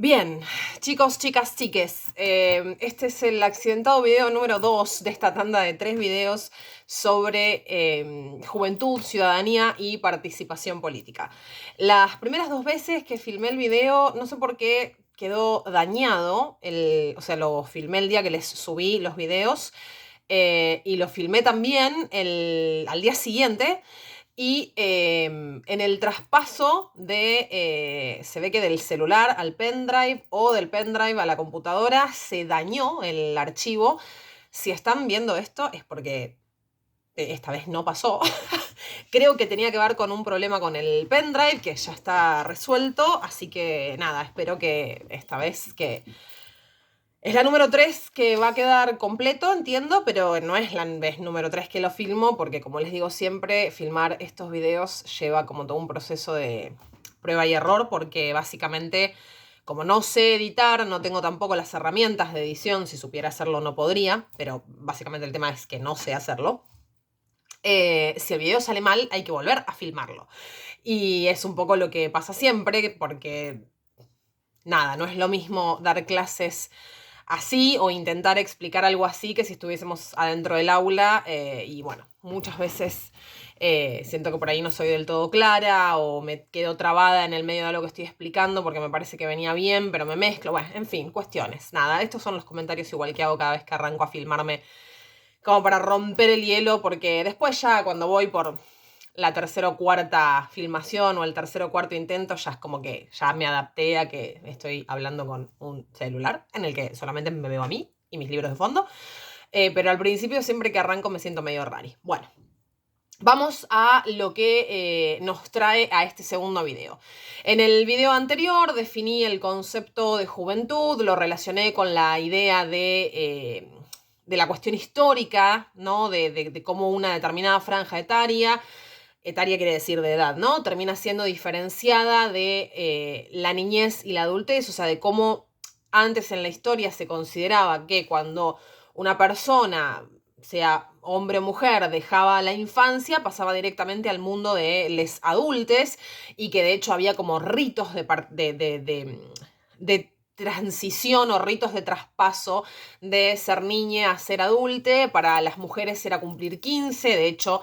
Bien, chicos, chicas, chiques, este es el accidentado video número 2 de esta tanda de 3 videos sobre juventud, ciudadanía y participación política. Las primeras 2 veces que filmé el video, no sé por qué quedó dañado, o sea, lo filmé el día que les subí los videos y lo filmé también al día siguiente. Y en el traspaso se ve que del celular al pendrive o del pendrive a la computadora se dañó el archivo. Si están viendo esto es porque esta vez no pasó. Creo que tenía que ver con un problema con el pendrive que ya está resuelto. Así que nada, espero que esta vez que es la número 3 que va a quedar completo, entiendo, pero no es la vez número 3 que lo filmo, porque como les digo siempre, filmar estos videos lleva como todo un proceso de prueba y error, porque básicamente, como no sé editar, no tengo tampoco las herramientas de edición, si supiera hacerlo no podría, pero básicamente el tema es que no sé hacerlo. Si el video sale mal, hay que volver a filmarlo. Y es un poco lo que pasa siempre, porque nada, no es lo mismo dar clases así o intentar explicar algo así que si estuviésemos adentro del aula y bueno, muchas veces siento que por ahí no soy del todo clara o me quedo trabada en el medio de lo que estoy explicando porque me parece que venía bien, pero me mezclo, bueno, en fin, cuestiones. Nada, estos son los comentarios igual que hago cada vez que arranco a filmarme como para romper el hielo porque después ya cuando voy por la tercera o cuarta filmación o el tercer o cuarto intento, ya es como que ya me adapté a que estoy hablando con un celular en el que solamente me veo a mí y mis libros de fondo. Pero al principio siempre que arranco me siento medio rari. Bueno, vamos a lo que nos trae a este segundo video. En el video anterior definí el concepto de juventud, lo relacioné con la idea de la cuestión histórica, ¿no? De cómo una determinada franja etaria quiere decir de edad, ¿no? Termina siendo diferenciada de la niñez y la adultez, o sea, de cómo antes en la historia se consideraba que cuando una persona, sea hombre o mujer, dejaba la infancia, pasaba directamente al mundo de les adultes y que de hecho había como ritos de transición o ritos de traspaso de ser niña a ser adulte. Para las mujeres era cumplir 15, de hecho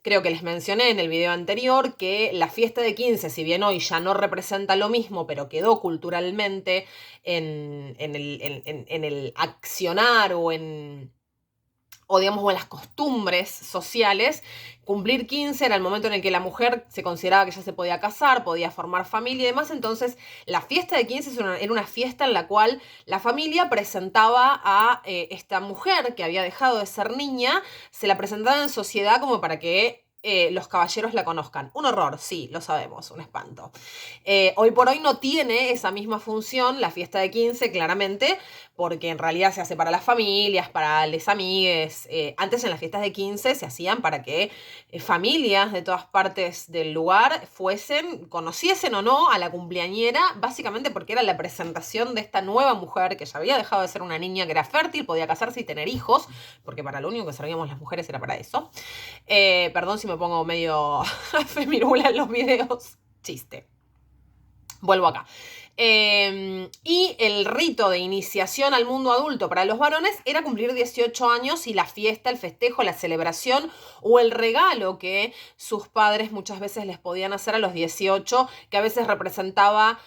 creo que les mencioné en el video anterior que la fiesta de 15, si bien hoy ya no representa lo mismo, pero quedó culturalmente en el accionar o digamos, o en las costumbres sociales, cumplir 15 era el momento en el que la mujer se consideraba que ya se podía casar, podía formar familia y demás, entonces la fiesta de 15 era una fiesta en la cual la familia presentaba a esta mujer que había dejado de ser niña, se la presentaba en sociedad como para que los caballeros la conozcan. Un horror, sí, lo sabemos, un espanto. Hoy por hoy no tiene esa misma función la fiesta de 15, claramente, porque en realidad se hace para las familias, para les amigues. Antes en las fiestas de 15 se hacían para que familias de todas partes del lugar conociesen o no a la cumpleañera, básicamente porque era la presentación de esta nueva mujer que ya había dejado de ser una niña que era fértil, podía casarse y tener hijos, porque para lo único que servíamos las mujeres era para eso. Perdón si me pongo medio femirula en los videos. Chiste. Vuelvo acá. Y el rito de iniciación al mundo adulto para los varones era cumplir 18 años y la fiesta, el festejo, la celebración o el regalo que sus padres muchas veces les podían hacer a los 18, que a veces representaba,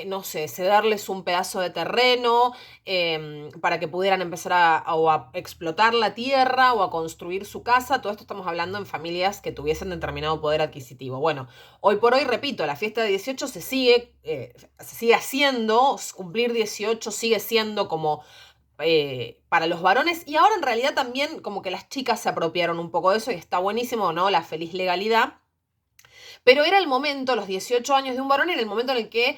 no sé, cederles un pedazo de terreno para que pudieran empezar a explotar la tierra o a construir su casa. Todo esto estamos hablando en familias que tuviesen determinado poder adquisitivo. Bueno, hoy por hoy, repito, la fiesta de 18 se sigue haciendo, cumplir 18 sigue siendo como para los varones y ahora en realidad también como que las chicas se apropiaron un poco de eso y está buenísimo, ¿no? La feliz legalidad. Pero era el momento, los 18 años de un varón, era el momento en el que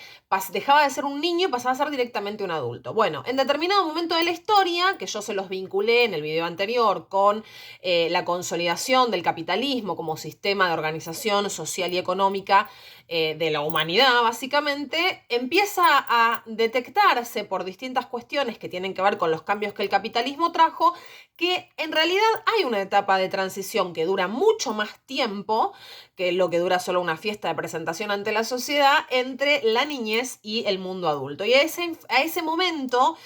dejaba de ser un niño y pasaba a ser directamente un adulto. Bueno, en determinado momento de la historia, que yo se los vinculé en el video anterior con la consolidación del capitalismo como sistema de organización social y económica de la humanidad, básicamente, empieza a detectarse por distintas cuestiones que tienen que ver con los cambios que el capitalismo trajo, que en realidad hay una etapa de transición que dura mucho más tiempo que lo que dura solo una fiesta de presentación ante la sociedad entre la niñez y el mundo adulto. Y a ese momento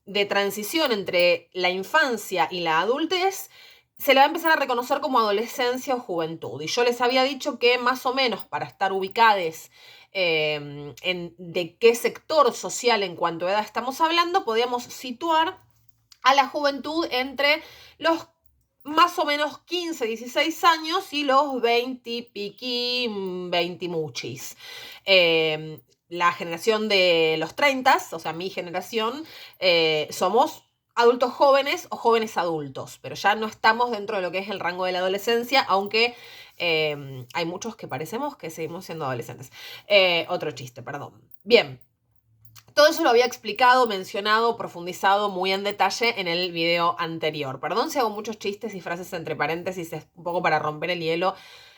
de transición entre la infancia y la adultez se le va a empezar a reconocer como adolescencia o juventud. Y yo les había dicho que más o menos para estar ubicados en de qué sector social en cuanto a edad estamos hablando, podíamos situar a la juventud entre los más o menos 15, 16 años y los 20 piqui, 20 muchis. La generación de los 30, o sea, mi generación, somos adultos jóvenes o jóvenes adultos, pero ya no estamos dentro de lo que es el rango de la adolescencia, aunque hay muchos que parecemos que seguimos siendo adolescentes. Otro chiste, perdón. Bien. Todo eso lo había explicado, mencionado, profundizado muy en detalle en el video anterior. Perdón si hago muchos chistes y frases entre paréntesis, es un poco para romper el hielo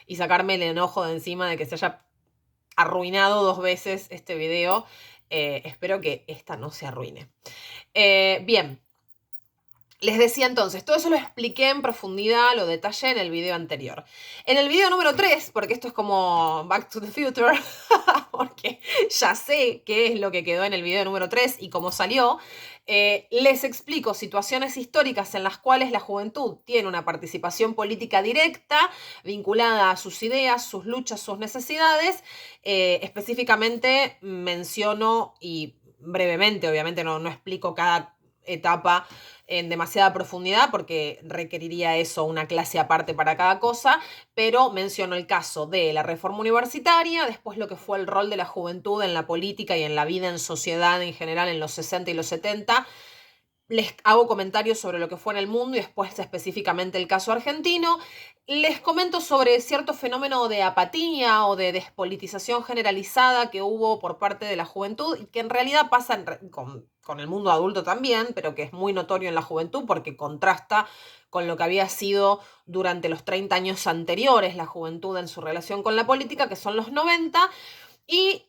y sacarme el enojo de encima de que se haya arruinado 2 veces este video. Espero que esta no se arruine. Bien. Les decía entonces, todo eso lo expliqué en profundidad, lo detallé en el video anterior. En el video número 3, porque esto es como Back to the Future, porque ya sé qué es lo que quedó en el video número 3 y cómo salió, les explico situaciones históricas en las cuales la juventud tiene una participación política directa, vinculada a sus ideas, sus luchas, sus necesidades. Específicamente menciono, y brevemente, obviamente no explico cada etapa en demasiada profundidad porque requeriría eso una clase aparte para cada cosa, pero menciono el caso de la reforma universitaria, después lo que fue el rol de la juventud en la política y en la vida en sociedad en general en los 60 y los 70. Les hago comentarios sobre lo que fue en el mundo y después específicamente el caso argentino. Les comento sobre cierto fenómeno de apatía o de despolitización generalizada que hubo por parte de la juventud y que en realidad pasa con el mundo adulto también, pero que es muy notorio en la juventud porque contrasta con lo que había sido durante los 30 años anteriores la juventud en su relación con la política, que son los 90. Y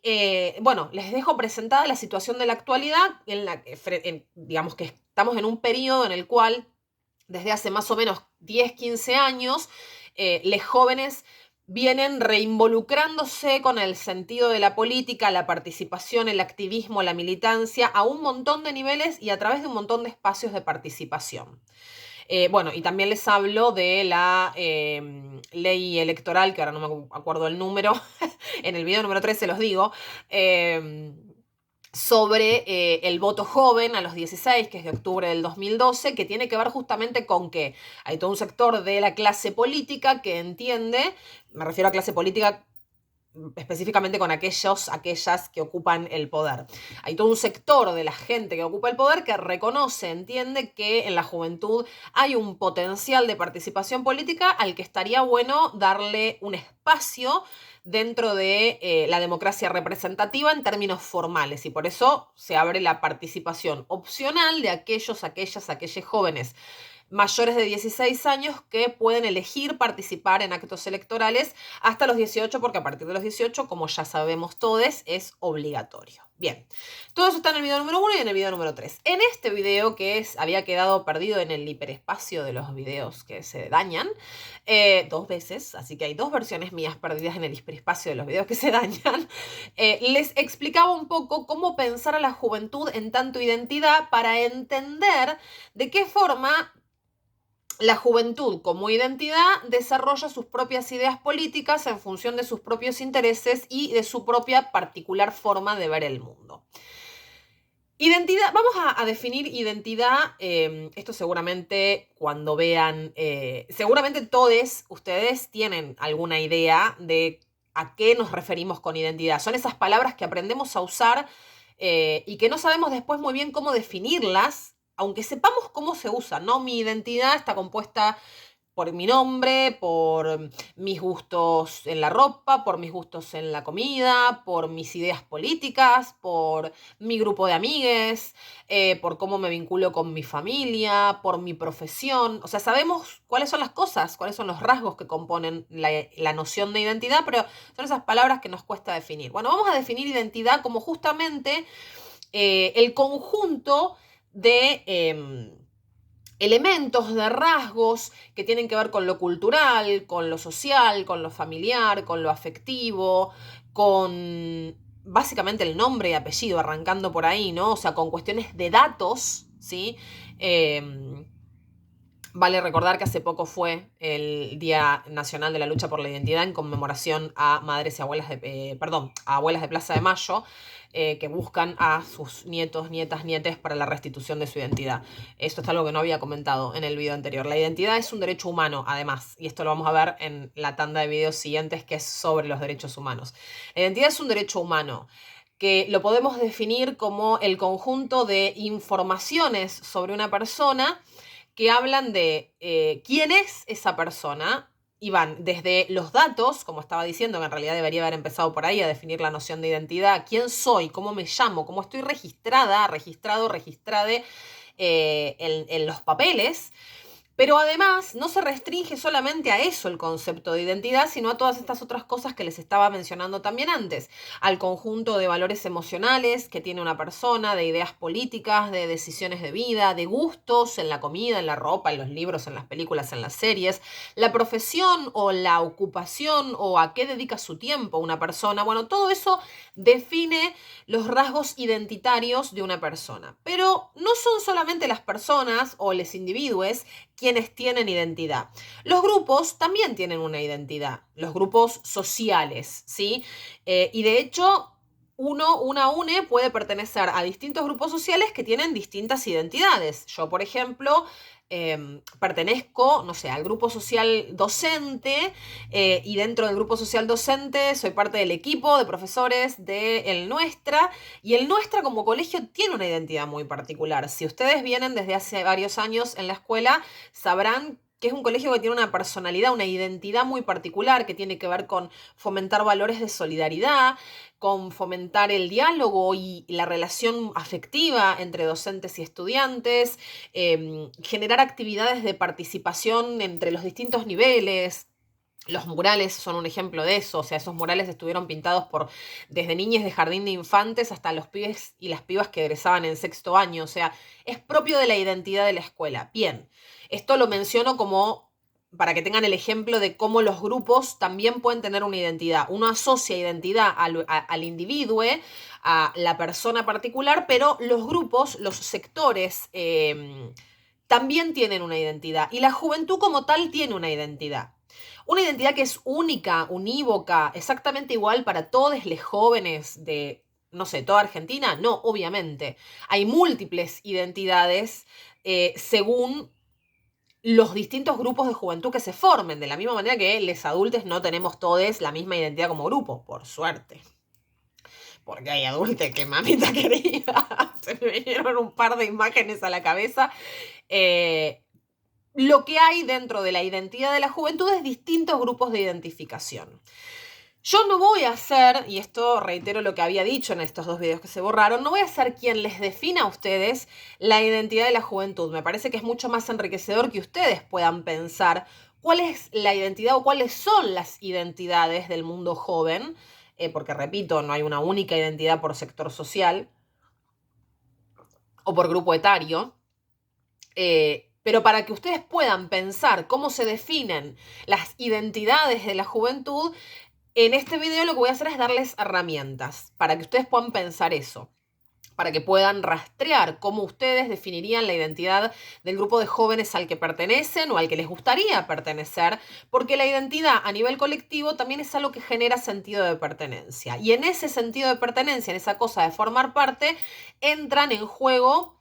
bueno, les dejo presentada la situación de la actualidad, en la que digamos que estamos en un periodo en el cual desde hace más o menos 10, 15 años, los jóvenes vienen reinvolucrándose con el sentido de la política, la participación, el activismo, la militancia, a un montón de niveles y a través de un montón de espacios de participación. Bueno, y también les hablo de la ley electoral, que ahora no me acuerdo el número, en el video número 3 se los digo, sobre el voto joven a los 16, que es de octubre del 2012, que tiene que ver justamente con que hay todo un sector de la clase política que entiende, me refiero a clase política específicamente con aquellas que ocupan el poder. Hay todo un sector de la gente que ocupa el poder que reconoce, entiende que en la juventud hay un potencial de participación política al que estaría bueno darle un espacio dentro de la democracia representativa en términos formales y por eso se abre la participación opcional de aquellos jóvenes mayores de 16 años que pueden elegir participar en actos electorales hasta los 18, porque a partir de los 18, como ya sabemos todos, es obligatorio. Bien, todo eso está en el video número 1 y en el video número 3. En este video, que había quedado perdido en el hiperespacio de los videos que se dañan, 2 veces, así que hay 2 versiones mías perdidas en el hiperespacio de los videos que se dañan, les explicaba un poco cómo pensar a la juventud en tanto identidad para entender de qué forma la juventud como identidad desarrolla sus propias ideas políticas en función de sus propios intereses y de su propia particular forma de ver el mundo. Identidad, vamos a definir identidad, esto seguramente cuando vean, seguramente todos ustedes tienen alguna idea de a qué nos referimos con identidad. Son esas palabras que aprendemos a usar y que no sabemos después muy bien cómo definirlas, aunque sepamos cómo se usan, ¿no? Mi identidad está compuesta por mi nombre, por mis gustos en la ropa, por mis gustos en la comida, por mis ideas políticas, por mi grupo de amigues, por cómo me vinculo con mi familia, por mi profesión. O sea, sabemos cuáles son las cosas, cuáles son los rasgos que componen la noción de identidad, pero son esas palabras que nos cuesta definir. Bueno, vamos a definir identidad como justamente el conjunto de elementos, de rasgos que tienen que ver con lo cultural, con lo social, con lo familiar, con lo afectivo, con básicamente el nombre y apellido, arrancando por ahí, ¿no? O sea, con cuestiones de datos, ¿sí? Vale recordar que hace poco fue el Día Nacional de la Lucha por la Identidad en conmemoración a madres y abuelas a abuelas de Plaza de Mayo, que buscan a sus nietos, nietas, nietes para la restitución de su identidad. Esto es algo que no había comentado en el video anterior. La identidad es un derecho humano, además, y esto lo vamos a ver en la tanda de videos siguientes, que es sobre los derechos humanos. La identidad es un derecho humano que lo podemos definir como el conjunto de informaciones sobre una persona que hablan de quién es esa persona y van desde los datos, como estaba diciendo, que en realidad debería haber empezado por ahí a definir la noción de identidad, quién soy, cómo me llamo, cómo estoy registrada, registrado, registrade en los papeles. Pero además no se restringe solamente a eso el concepto de identidad, sino a todas estas otras cosas que les estaba mencionando también antes, al conjunto de valores emocionales que tiene una persona, de ideas políticas, de decisiones de vida, de gustos en la comida, en la ropa, en los libros, en las películas, en las series, la profesión o la ocupación o a qué dedica su tiempo una persona. Bueno, todo eso define los rasgos identitarios de una persona. Pero no son solamente las personas o los individuos quienes tienen identidad. Los grupos también tienen una identidad, los grupos sociales, ¿sí? Y de hecho, una UNE puede pertenecer a distintos grupos sociales que tienen distintas identidades. Yo, por ejemplo, pertenezco, no sé, al grupo social docente y dentro del grupo social docente soy parte del equipo de profesores de El Nuestra y el Nuestra como colegio tiene una identidad muy particular. Si ustedes vienen desde hace varios años en la escuela, sabrán que es un colegio que tiene una personalidad, una identidad muy particular que tiene que ver con fomentar valores de solidaridad, con fomentar el diálogo y la relación afectiva entre docentes y estudiantes, generar actividades de participación entre los distintos niveles. Los murales son un ejemplo de eso, o sea, esos murales estuvieron pintados por desde niñas de jardín de infantes hasta los pibes y las pibas que egresaban en sexto año, o sea, es propio de la identidad de la escuela. Bien, esto lo menciono como para que tengan el ejemplo de cómo los grupos también pueden tener una identidad. Uno asocia identidad al individuo, a la persona particular, pero los grupos, los sectores, también tienen una identidad. Y la juventud como tal tiene una identidad. Una identidad que es única, unívoca, exactamente igual para todos los jóvenes de, no sé, toda Argentina. No, obviamente. Hay múltiples identidades según los distintos grupos de juventud que se formen, de la misma manera que los adultos no tenemos todos la misma identidad como grupo, por suerte. Porque hay adultos que mamita querida, se me vinieron un par de imágenes a la cabeza. Lo que hay dentro de la identidad de la juventud es distintos grupos de identificación. Yo no voy a ser, y esto reitero lo que había dicho en estos dos videos que se borraron, no voy a ser quien les defina a ustedes la identidad de la juventud. Me parece que es mucho más enriquecedor que ustedes puedan pensar cuál es la identidad o cuáles son las identidades del mundo joven, porque repito, no hay una única identidad por sector social o por grupo etario. Pero para que ustedes puedan pensar cómo se definen las identidades de la juventud, en este video lo que voy a hacer es darles herramientas para que ustedes puedan pensar eso, para que puedan rastrear cómo ustedes definirían la identidad del grupo de jóvenes al que pertenecen o al que les gustaría pertenecer, porque la identidad a nivel colectivo también es algo que genera sentido de pertenencia. Y en ese sentido de pertenencia, en esa cosa de formar parte, entran en juego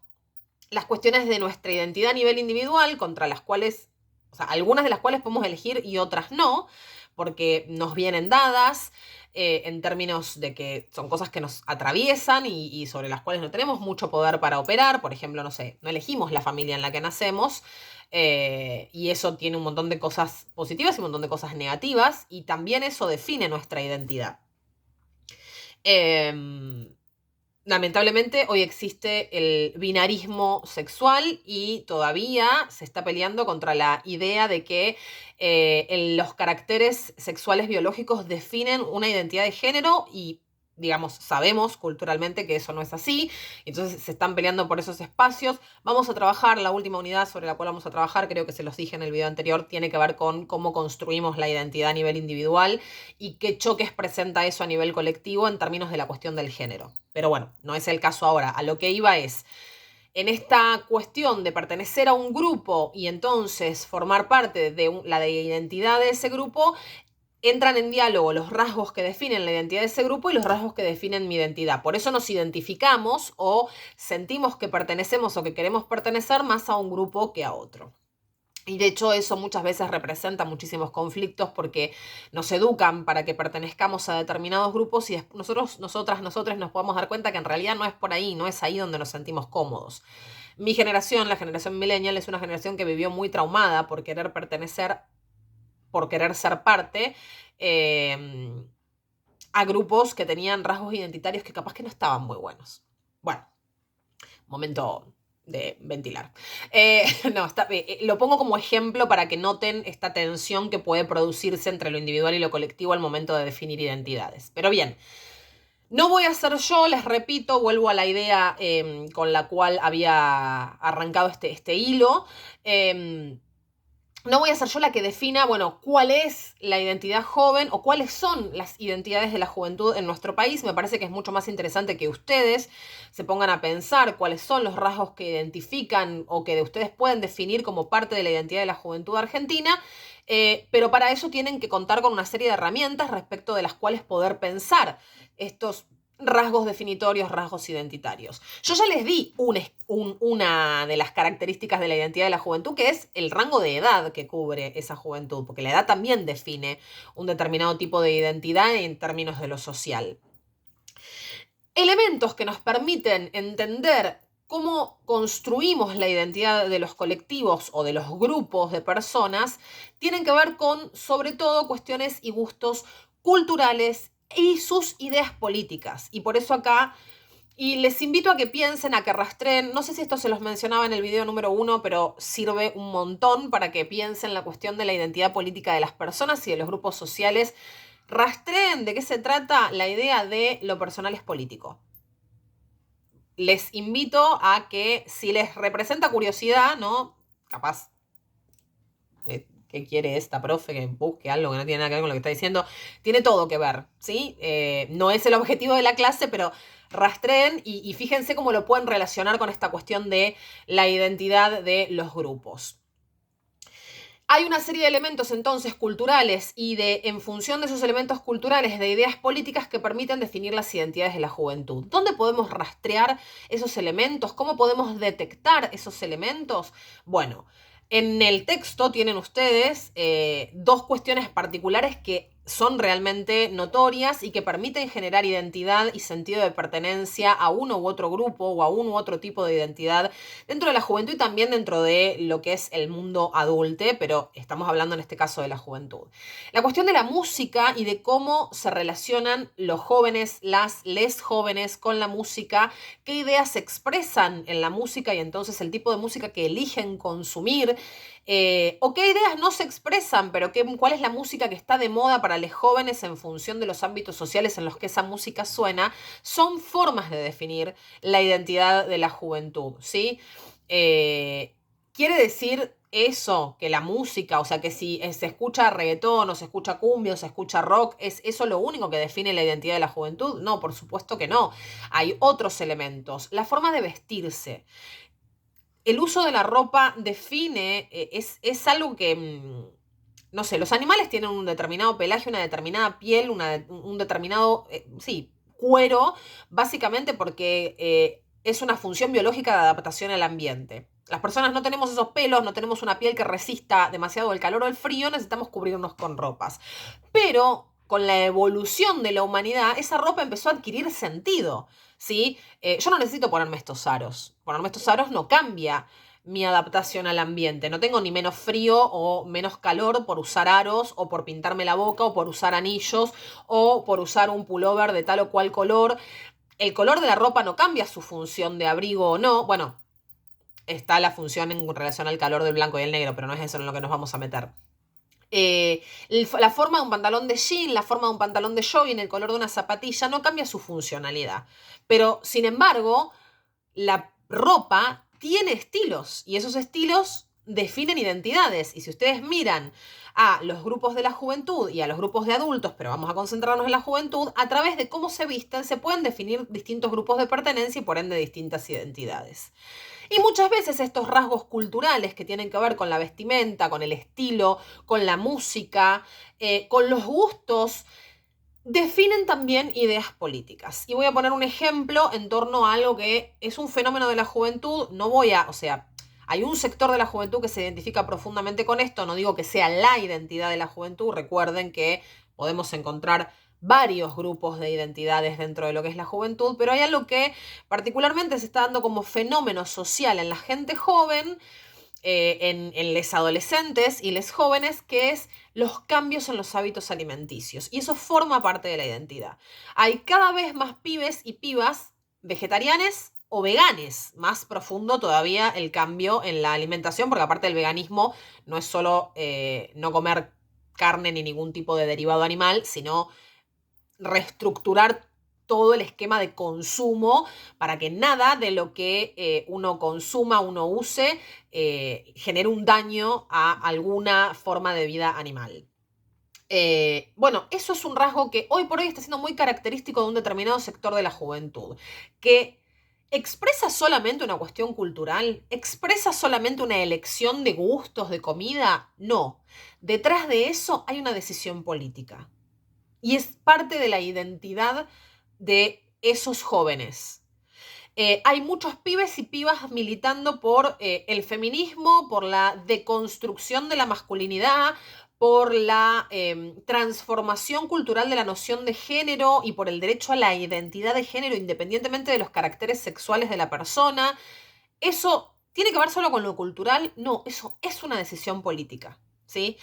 las cuestiones de nuestra identidad a nivel individual, contra las cuales, o sea, algunas de las cuales podemos elegir y otras no, porque nos vienen dadas, en términos de que son cosas que nos atraviesan y sobre las cuales no tenemos mucho poder para operar. Por ejemplo, no sé, no elegimos la familia en la que nacemos, y eso tiene un montón de cosas positivas y un montón de cosas negativas, y también eso define nuestra identidad. Lamentablemente hoy existe el binarismo sexual y todavía se está peleando contra la idea de que los caracteres sexuales biológicos definen una identidad de género y, digamos, sabemos culturalmente que eso no es así. Entonces se están peleando por esos espacios. Vamos a trabajar, la última unidad sobre la cual vamos a trabajar, creo que se los dije en el video anterior, tiene que ver con cómo construimos la identidad a nivel individual y qué choques presenta eso a nivel colectivo en términos de la cuestión del género. Pero bueno, no es el caso ahora. A lo que iba es, en esta cuestión de pertenecer a un grupo y entonces formar parte de la identidad de ese grupo, entran en diálogo los rasgos que definen la identidad de ese grupo y los rasgos que definen mi identidad. Por eso nos identificamos o sentimos que pertenecemos o que queremos pertenecer más a un grupo que a otro. Y de hecho eso muchas veces representa muchísimos conflictos porque nos educan para que pertenezcamos a determinados grupos y nosotros nos podemos dar cuenta que en realidad no es por ahí, no es ahí donde nos sentimos cómodos. Mi generación, la generación millennial, es una generación que vivió muy traumada por querer pertenecer, por querer ser parte, a grupos que tenían rasgos identitarios que capaz que no estaban muy buenos. Bueno, momento de ventilar. No, lo pongo como ejemplo para que noten esta tensión que puede producirse entre lo individual y lo colectivo al momento de definir identidades. Pero bien, no voy a ser yo, les repito, vuelvo a la idea con la cual había arrancado este hilo. No voy a ser yo la que defina, bueno, cuál es la identidad joven o cuáles son las identidades de la juventud en nuestro país. Me parece que es mucho más interesante que ustedes se pongan a pensar cuáles son los rasgos que identifican o que ustedes pueden definir como parte de la identidad de la juventud argentina, pero para eso tienen que contar con una serie de herramientas respecto de las cuales poder pensar estos rasgos definitorios, rasgos identitarios. Yo ya les di una de las características de la identidad de la juventud, que es el rango de edad que cubre esa juventud, porque la edad también define un determinado tipo de identidad en términos de lo social. Elementos que nos permiten entender cómo construimos la identidad de los colectivos o de los grupos de personas tienen que ver con, sobre todo, cuestiones y gustos culturales y sus ideas políticas. Y por eso acá, y les invito a que piensen, a que rastreen, no sé si esto se los mencionaba en el video número 1, pero sirve un montón para que piensen la cuestión de la identidad política de las personas y de los grupos sociales. Rastreen de qué se trata la idea de lo personal es político. Les invito a que, si les representa curiosidad, ¿no? Capaz, ¿qué quiere esta profe? Que busque algo que no tiene nada que ver con lo que está diciendo. Tiene todo que ver, ¿sí? No es el objetivo de la clase, pero rastreen y fíjense cómo lo pueden relacionar con esta cuestión de la identidad de los grupos. Hay una serie de elementos entonces culturales y en función de esos elementos culturales, de ideas políticas que permiten definir las identidades de la juventud. ¿Dónde podemos rastrear esos elementos? ¿Cómo podemos detectar esos elementos? Bueno, en el texto tienen ustedes dos cuestiones particulares que son realmente notorias y que permiten generar identidad y sentido de pertenencia a uno u otro grupo o a uno u otro tipo de identidad dentro de la juventud y también dentro de lo que es el mundo adulto, pero estamos hablando en este caso de la juventud. La cuestión de la música y de cómo se relacionan los jóvenes, les jóvenes con la música, qué ideas se expresan en la música y entonces el tipo de música que eligen consumir, o qué ideas no se expresan, pero cuál es la música que está de moda para los jóvenes en función de los ámbitos sociales en los que esa música suena, son formas de definir la identidad de la juventud, ¿sí? Quiere decir eso, que la música, o sea, que si se escucha reggaetón o se escucha cumbia o se escucha rock, ¿es eso lo único que define la identidad de la juventud? No, por supuesto que no. Hay otros elementos. La forma de vestirse. El uso de la ropa define, es algo que, no sé, los animales tienen un determinado pelaje, una determinada piel, un determinado, sí, cuero, básicamente porque es una función biológica de adaptación al ambiente. Las personas no tenemos esos pelos, no tenemos una piel que resista demasiado el calor o el frío, necesitamos cubrirnos con ropas. Pero con la evolución de la humanidad, esa ropa empezó a adquirir sentido, ¿sí? Yo no necesito ponerme estos aros. Ponerme estos aros no cambia mi adaptación al ambiente. No tengo ni menos frío o menos calor por usar aros o por pintarme la boca o por usar anillos o por usar un pullover de tal o cual color. El color de la ropa no cambia su función de abrigo o no. Bueno, está la función en relación al calor del blanco y el negro, pero no es eso en lo que nos vamos a meter. La forma de un pantalón de jean, la forma de un pantalón de jogging, el color de una zapatilla no cambia su funcionalidad. Pero, sin embargo, la ropa tiene estilos y esos estilos definen identidades. Y si ustedes miran a los grupos de la juventud y a los grupos de adultos, pero vamos a concentrarnos en la juventud, a través de cómo se visten se pueden definir distintos grupos de pertenencia y por ende distintas identidades. Y muchas veces estos rasgos culturales que tienen que ver con la vestimenta, con el estilo, con la música, con los gustos, definen también ideas políticas. Y voy a poner un ejemplo en torno a algo que es un fenómeno de la juventud. O sea, hay un sector de la juventud que se identifica profundamente con esto. No digo que sea la identidad de la juventud. Recuerden que podemos encontrar varios grupos de identidades dentro de lo que es la juventud, pero hay algo que particularmente se está dando como fenómeno social en la gente joven, en los adolescentes y les jóvenes, que es los cambios en los hábitos alimenticios. Y eso forma parte de la identidad. Hay cada vez más pibes y pibas vegetarianes o veganes. Más profundo todavía el cambio en la alimentación, porque aparte del veganismo no es solo no comer carne ni ningún tipo de derivado animal, sino reestructurar todo el esquema de consumo para que nada de lo que uno consuma, uno use, genere un daño a alguna forma de vida animal. Bueno, eso es un rasgo que hoy por hoy está siendo muy característico de un determinado sector de la juventud, que expresa solamente una cuestión cultural, expresa solamente una elección de gustos, de comida. No, detrás de eso hay una decisión política. Y es parte de la identidad de esos jóvenes. Hay muchos pibes y pibas militando por el feminismo, por la deconstrucción de la masculinidad, por la transformación cultural de la noción de género y por el derecho a la identidad de género independientemente de los caracteres sexuales de la persona. ¿Eso tiene que ver solo con lo cultural? No, eso es una decisión política, ¿sí?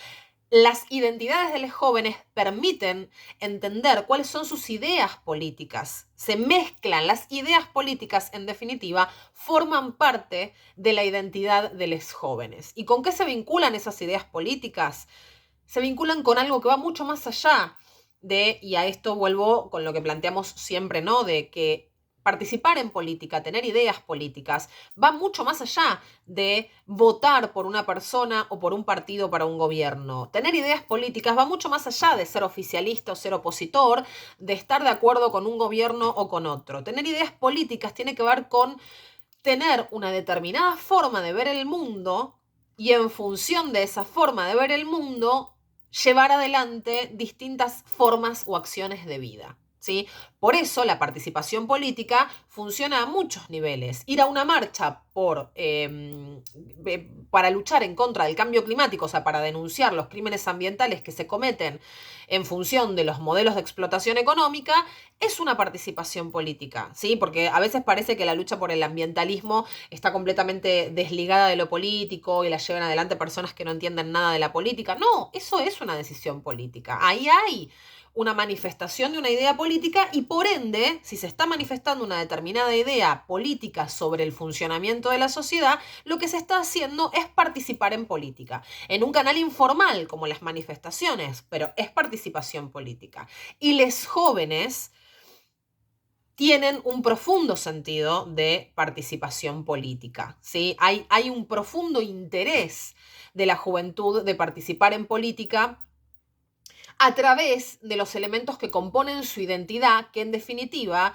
Las identidades de los jóvenes permiten entender cuáles son sus ideas políticas. Se mezclan las ideas políticas, en definitiva, forman parte de la identidad de los jóvenes. ¿Y con qué se vinculan esas ideas políticas? Se vinculan con algo que va mucho más allá de, y a esto vuelvo con lo que planteamos siempre, ¿no? De que participar en política, tener ideas políticas, va mucho más allá de votar por una persona o por un partido para un gobierno. Tener ideas políticas va mucho más allá de ser oficialista o ser opositor, de estar de acuerdo con un gobierno o con otro. Tener ideas políticas tiene que ver con tener una determinada forma de ver el mundo y en función de esa forma de ver el mundo, llevar adelante distintas formas o acciones de vida. ¿Sí? Por eso la participación política funciona a muchos niveles. Ir a una marcha para luchar en contra del cambio climático, o sea, para denunciar los crímenes ambientales que se cometen en función de los modelos de explotación económica, es una participación política, ¿sí? Porque a veces parece que la lucha por el ambientalismo está completamente desligada de lo político y la llevan adelante personas que no entienden nada de la política. No, eso es una decisión política. Ahí hay una manifestación de una idea política y por ende, si se está manifestando una determinada idea política sobre el funcionamiento de la sociedad, lo que se está haciendo es participar en política, en un canal informal como las manifestaciones, pero es participación política. Y los jóvenes tienen un profundo sentido de participación política, ¿sí? Hay un profundo interés de la juventud de participar en política a través de los elementos que componen su identidad, que en definitiva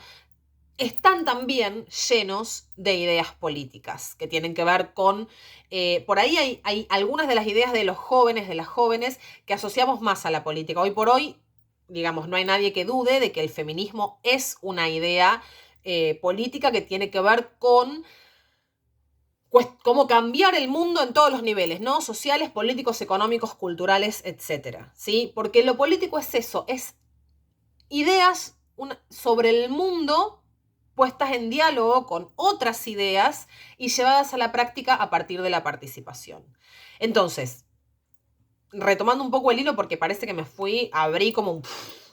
están también llenos de ideas políticas, que tienen que ver con, por ahí hay algunas de las ideas de los jóvenes, de las jóvenes, que asociamos más a la política. Hoy por hoy, digamos, no hay nadie que dude de que el feminismo es una idea política que tiene que ver con cómo cambiar el mundo en todos los niveles, ¿no? Sociales, políticos, económicos, culturales, etcétera, ¿sí? Porque lo político es eso, es ideas sobre el mundo puestas en diálogo con otras ideas y llevadas a la práctica a partir de la participación. Entonces, retomando un poco el hilo porque parece que abrí como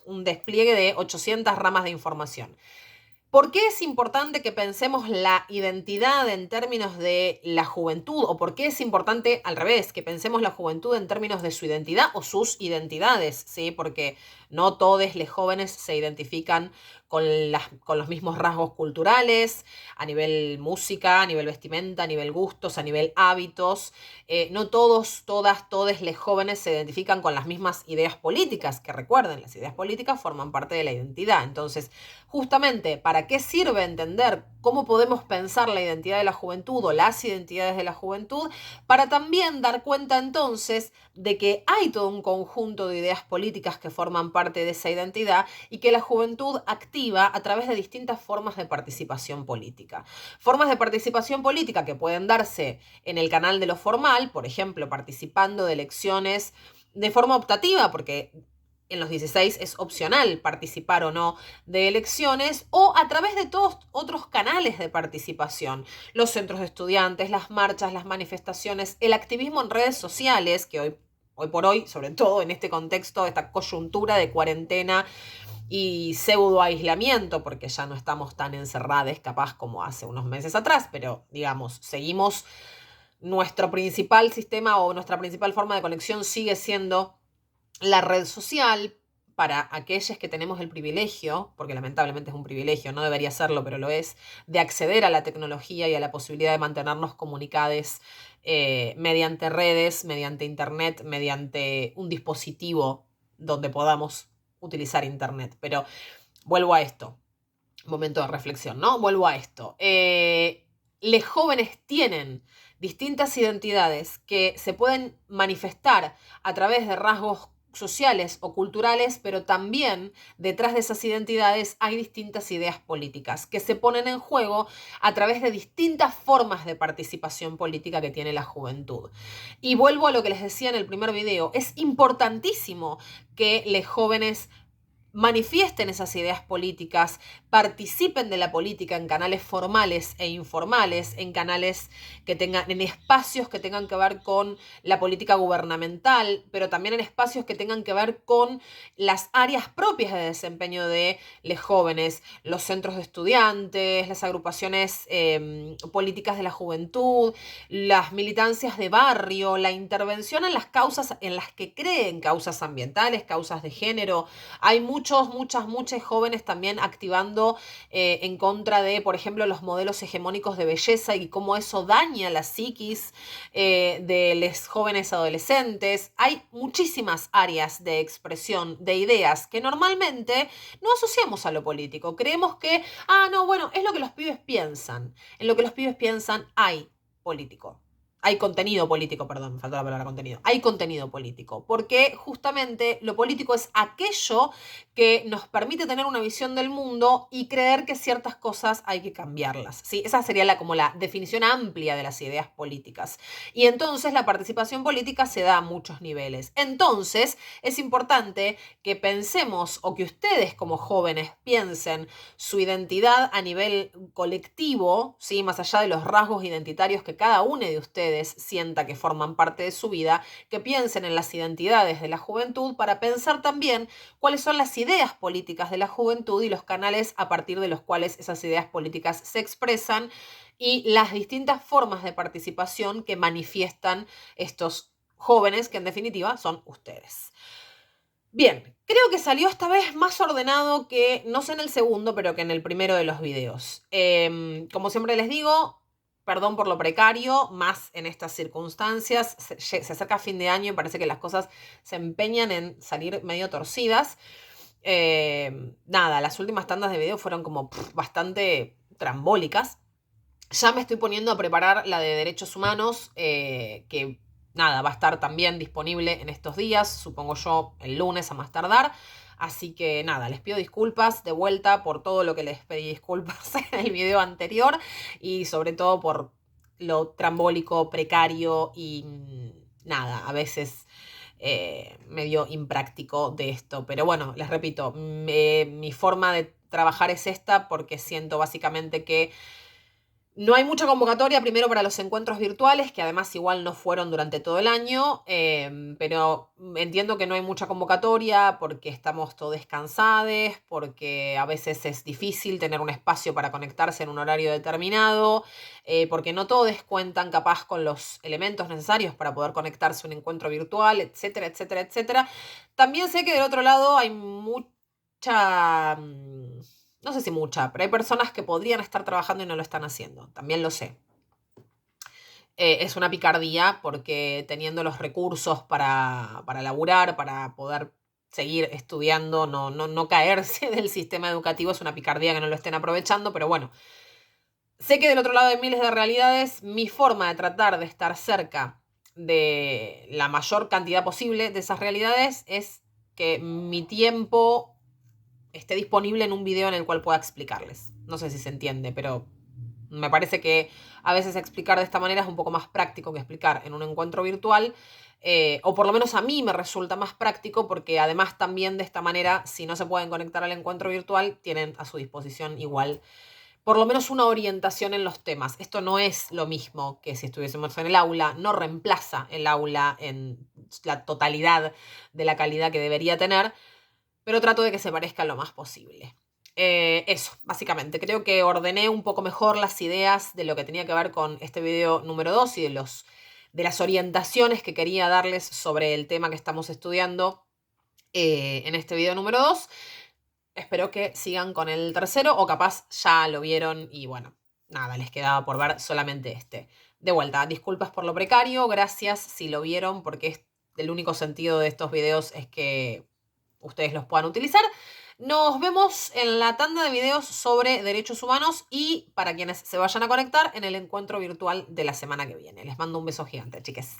un despliegue de 800 ramas de información. ¿Por qué es importante que pensemos la identidad en términos de la juventud? ¿O por qué es importante, al revés, que pensemos la juventud en términos de su identidad o sus identidades? ¿Sí? Porque no todos los jóvenes se identifican con los mismos rasgos culturales, a nivel música, a nivel vestimenta, a nivel gustos, a nivel hábitos. No todos, todas los jóvenes se identifican con las mismas ideas políticas, que recuerden, las ideas políticas forman parte de la identidad. Entonces, justamente, ¿para qué sirve entender cómo podemos pensar la identidad de la juventud o las identidades de la juventud? Para también dar cuenta entonces de que hay todo un conjunto de ideas políticas que forman parte de esa identidad y que la juventud activa a través de distintas formas de participación política. Formas de participación política que pueden darse en el canal de lo formal, por ejemplo, participando de elecciones de forma optativa, porque en los 16 es opcional participar o no de elecciones, o a través de todos otros canales de participación, los centros de estudiantes, las marchas, las manifestaciones, el activismo en redes sociales, que hoy por hoy, sobre todo en este contexto, esta coyuntura de cuarentena y pseudo aislamiento, porque ya no estamos tan encerrados capaz como hace unos meses atrás, pero digamos, seguimos, nuestro principal sistema o nuestra principal forma de conexión sigue siendo la red social. Para aquellos que tenemos el privilegio, porque lamentablemente es un privilegio, no debería serlo, pero lo es, de acceder a la tecnología y a la posibilidad de mantenernos comunicados mediante redes, mediante internet, mediante un dispositivo donde podamos utilizar internet. Pero vuelvo a esto, momento de reflexión, ¿no? Vuelvo a esto. Los jóvenes tienen distintas identidades que se pueden manifestar a través de rasgos sociales o culturales, pero también detrás de esas identidades hay distintas ideas políticas que se ponen en juego a través de distintas formas de participación política que tiene la juventud. Y vuelvo a lo que les decía en el primer video, es importantísimo que los jóvenes manifiesten esas ideas políticas, participen de la política en canales formales e informales, en canales que tengan, en espacios que tengan que ver con la política gubernamental, pero también en espacios que tengan que ver con las áreas propias de desempeño de los jóvenes, los centros de estudiantes, las agrupaciones políticas de la juventud, las militancias de barrio, la intervención en las causas en las que creen, causas ambientales, causas de género. Hay muchas jóvenes también activando en contra de, por ejemplo, los modelos hegemónicos de belleza y cómo eso daña la psiquis de los jóvenes adolescentes. Hay muchísimas áreas de expresión de ideas que normalmente no asociamos a lo político. Creemos que, no, bueno, es lo que los pibes piensan. En lo que los pibes piensan hay político. Hay contenido político, perdón, me faltó la palabra contenido. Hay contenido político, porque justamente lo político es aquello que nos permite tener una visión del mundo y creer que ciertas cosas hay que cambiarlas. ¿Sí? Esa sería como la definición amplia de las ideas políticas. Y entonces la participación política se da a muchos niveles. Entonces es importante que pensemos, o que ustedes como jóvenes piensen su identidad a nivel colectivo, ¿sí? Más allá de los rasgos identitarios que cada uno de ustedes sienta que forman parte de su vida, que piensen en las identidades de la juventud para pensar también cuáles son las ideas políticas de la juventud y los canales a partir de los cuales esas ideas políticas se expresan y las distintas formas de participación que manifiestan estos jóvenes, que en definitiva son ustedes. Bien, creo que salió esta vez más ordenado que, no sé en el segundo, pero que en el primero de los videos. Como siempre les digo, perdón por lo precario, más en estas circunstancias. Se acerca fin de año y parece que las cosas se empeñan en salir medio torcidas. Nada, las últimas tandas de video fueron como bastante trambólicas. Ya me estoy poniendo a preparar la de derechos humanos, que nada, va a estar también disponible en estos días, supongo yo el lunes a más tardar. Así que nada, les pido disculpas de vuelta por todo lo que les pedí disculpas en el video anterior y sobre todo por lo trambólico, precario y nada, a veces medio impráctico de esto. Pero bueno, les repito, mi forma de trabajar es esta porque siento básicamente que no hay mucha convocatoria, primero para los encuentros virtuales, que además igual no fueron durante todo el año, pero entiendo que no hay mucha convocatoria porque estamos todos cansados, porque a veces es difícil tener un espacio para conectarse en un horario determinado, porque no todos cuentan capaz con los elementos necesarios para poder conectarse a un encuentro virtual, etcétera, etcétera, etcétera. También sé que del otro lado hay mucha no sé si mucha, pero hay personas que podrían estar trabajando y no lo están haciendo. También lo sé. Es una picardía porque teniendo los recursos para laburar, para poder seguir estudiando, no caerse del sistema educativo, es una picardía que no lo estén aprovechando, pero bueno. Sé que del otro lado hay miles de realidades. Mi forma de tratar de estar cerca de la mayor cantidad posible de esas realidades es que mi tiempo esté disponible en un video en el cual pueda explicarles. No sé si se entiende, pero me parece que a veces explicar de esta manera es un poco más práctico que explicar en un encuentro virtual, o por lo menos a mí me resulta más práctico porque además también de esta manera, si no se pueden conectar al encuentro virtual, tienen a su disposición igual por lo menos una orientación en los temas. Esto no es lo mismo que si estuviésemos en el aula, no reemplaza el aula en la totalidad de la calidad que debería tener, pero trato de que se parezca lo más posible. Eso, básicamente. Creo que ordené un poco mejor las ideas de lo que tenía que ver con este video número 2 y de las orientaciones que quería darles sobre el tema que estamos estudiando en este video número 2. Espero que sigan con el tercero o capaz ya lo vieron y bueno, nada, les quedaba por ver solamente este. De vuelta, disculpas por lo precario, gracias si lo vieron porque el único sentido de estos videos es que ustedes los puedan utilizar. Nos vemos en la tanda de videos sobre derechos humanos y para quienes se vayan a conectar en el encuentro virtual de la semana que viene. Les mando un beso gigante, chiques.